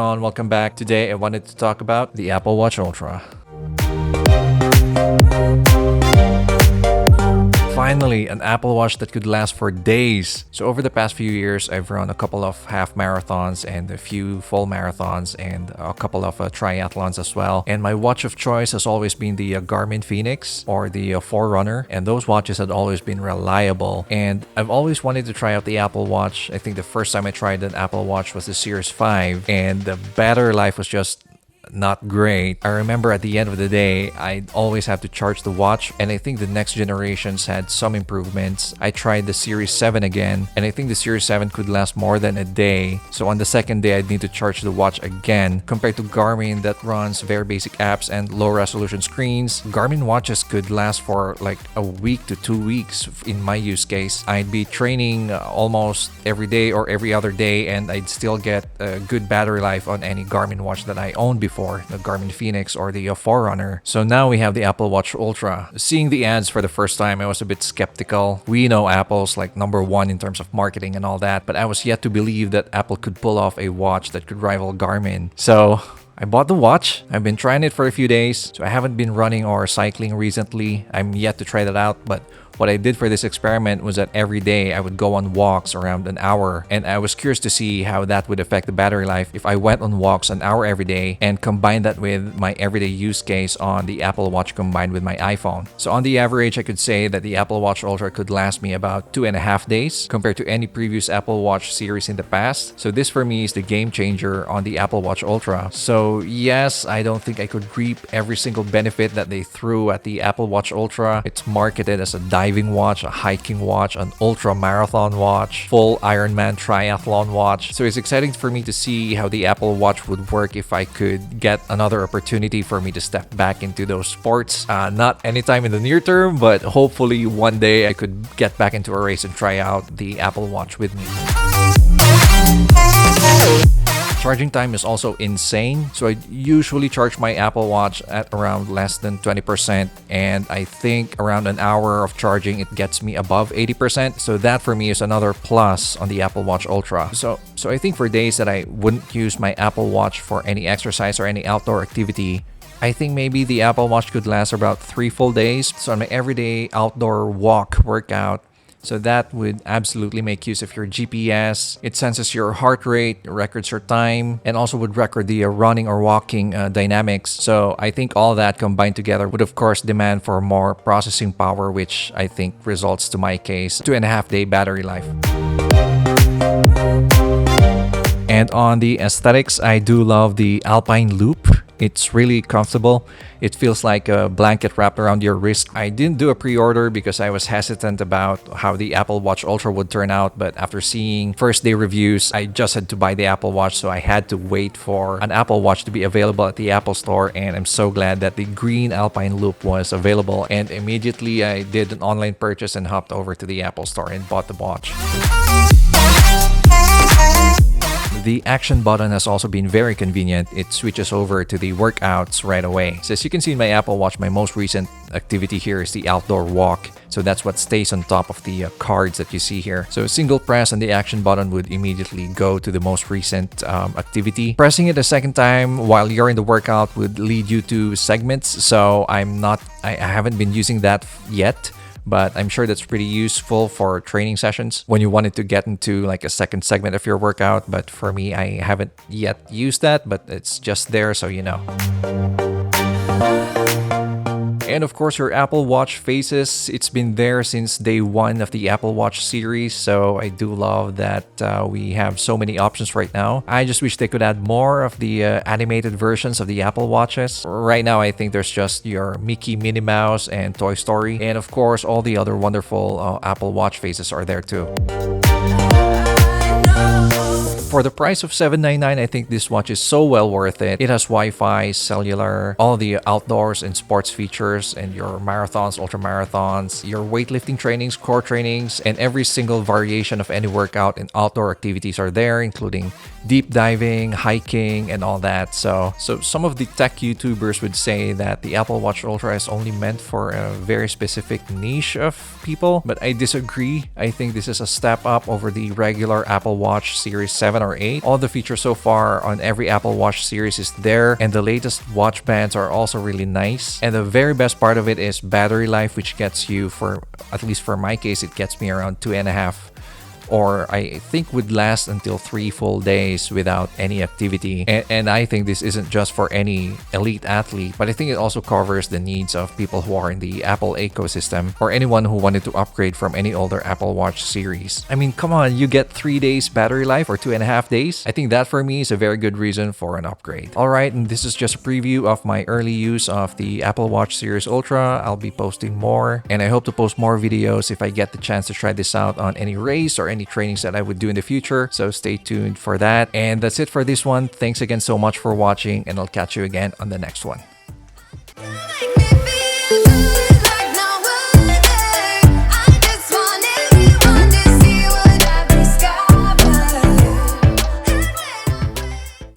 everyone, welcome back. Today I wanted to talk about the Apple Watch Ultra. Finally, an Apple Watch that could last for days. So over the past few years, I've run a couple of half marathons and a few full marathons and a couple of triathlons as well. And my watch of choice has always been the Garmin Fenix or the Forerunner. And those watches had always been reliable. And I've always wanted to try out the Apple Watch. I think the first time I tried an Apple Watch was the Series 5. And the battery life was just not great. I remember at the end of the day, I'd always have to charge the watch, and I think the next generations had some improvements. I tried the Series 7 again, and I think the Series 7 could last more than a day. So on the second day, I'd need to charge the watch again. Compared to Garmin that runs very basic apps and low resolution screens, Garmin watches could last for like a week to 2 weeks in my use case. I'd be training almost every day or every other day, and I'd still get a good battery life on any Garmin watch that I owned before. The Garmin Fenix or the Forerunner. So now we have the Apple Watch Ultra. Seeing the ads for the first time, I was a bit skeptical. We know Apple's like #1 in terms of marketing and all that, but I was yet to believe that Apple could pull off a watch that could rival Garmin. So I bought the watch. I've been trying it for a few days, so I haven't been running or cycling recently. I'm yet to try that out, but what I did for this experiment was that every day I would go on walks around an hour, and I was curious to see how that would affect the battery life if I went on walks an hour every day and combined that with my everyday use case on the Apple Watch combined with my iPhone. So on the average, I could say that the Apple Watch Ultra could last me about 2.5 days compared to any previous Apple Watch series in the past. So this for me is the game changer on the Apple Watch Ultra. So yes, I don't think I could reap every single benefit that they threw at the Apple Watch Ultra. It's marketed as a diving watch, a hiking watch, an ultra marathon watch, full Ironman triathlon watch. So it's exciting for me to see how the Apple Watch would work if I could get another opportunity for me to step back into those sports. Not anytime in the near term, but hopefully one day I could get back into a race and try out the Apple Watch with me. Charging time is also insane. So I usually charge my Apple Watch at around less than 20%, and I think around an hour of charging it gets me above 80%. So that for me is another plus on the Apple Watch Ultra. So I think for days that I wouldn't use my Apple Watch for any exercise or any outdoor activity, I think maybe the Apple Watch could last about 3 full days. So on my everyday outdoor walk workout, so that would absolutely make use of your GPS. It senses your heart rate, records your time, and also would record the running or walking dynamics. So I think all that combined together would of course demand for more processing power, which I think results to my case 2.5 day battery life. And on the aesthetics, I do love the Alpine Loop. It's really comfortable. It feels like a blanket wrapped around your wrist. I didn't do a pre-order because I was hesitant about how the Apple Watch Ultra would turn out, but after seeing first day reviews, I just had to buy the Apple Watch, so I had to wait for an Apple Watch to be available at the Apple Store, and I'm so glad that the green Alpine Loop was available, and immediately I did an online purchase and hopped over to the Apple Store and bought the watch. The action button has also been very convenient. It switches over to the workouts right away. So as you can see in my Apple Watch, my most recent activity here is the outdoor walk. So that's what stays on top of the cards that you see here. So a single press on the action button would immediately go to the most recent activity. Pressing it a second time while you're in the workout would lead you to segments. So I haven't been using that yet, but I'm sure that's pretty useful for training sessions when you wanted to get into like a second segment of your workout. But for me, I haven't yet used that, but it's just there, so you know. And of course, your Apple Watch faces. It's been there since day 1 of the Apple Watch series, so I do love that we have so many options right now. I just wish they could add more of the animated versions of the Apple Watches. Right now, I think there's just your Mickey, Minnie Mouse, and Toy Story. And of course, all the other wonderful Apple Watch faces are there too. For the price of $799, I think this watch is so well worth it. It has Wi-Fi, cellular, all the outdoors and sports features, and your marathons, ultra marathons, your weightlifting trainings, core trainings, and every single variation of any workout and outdoor activities are there, including deep diving, hiking, and all that. So some of the tech YouTubers would say that the Apple Watch Ultra is only meant for a very specific niche of people, but I disagree. I think this is a step up over the regular Apple Watch Series 7 or 8. All the features so far on every Apple Watch series is there, and the latest watch bands are also really nice. And the very best part of it is battery life, which gets you, for at least for my case, it gets me around 2.5, or I think would last until 3 full days without any activity. And I think this isn't just for any elite athlete, but I think it also covers the needs of people who are in the Apple ecosystem, or anyone who wanted to upgrade from any older Apple Watch series. I mean, come on, you get 3 days battery life or 2.5 days? I think that for me is a very good reason for an upgrade. Alright, and this is just a preview of my early use of the Apple Watch Series Ultra. I'll be posting more, and I hope to post more videos if I get the chance to try this out on any race or any trainings that I would do in the future, so stay tuned for that. And that's it for this one. Thanks again so much for watching, and I'll catch you again on the next one.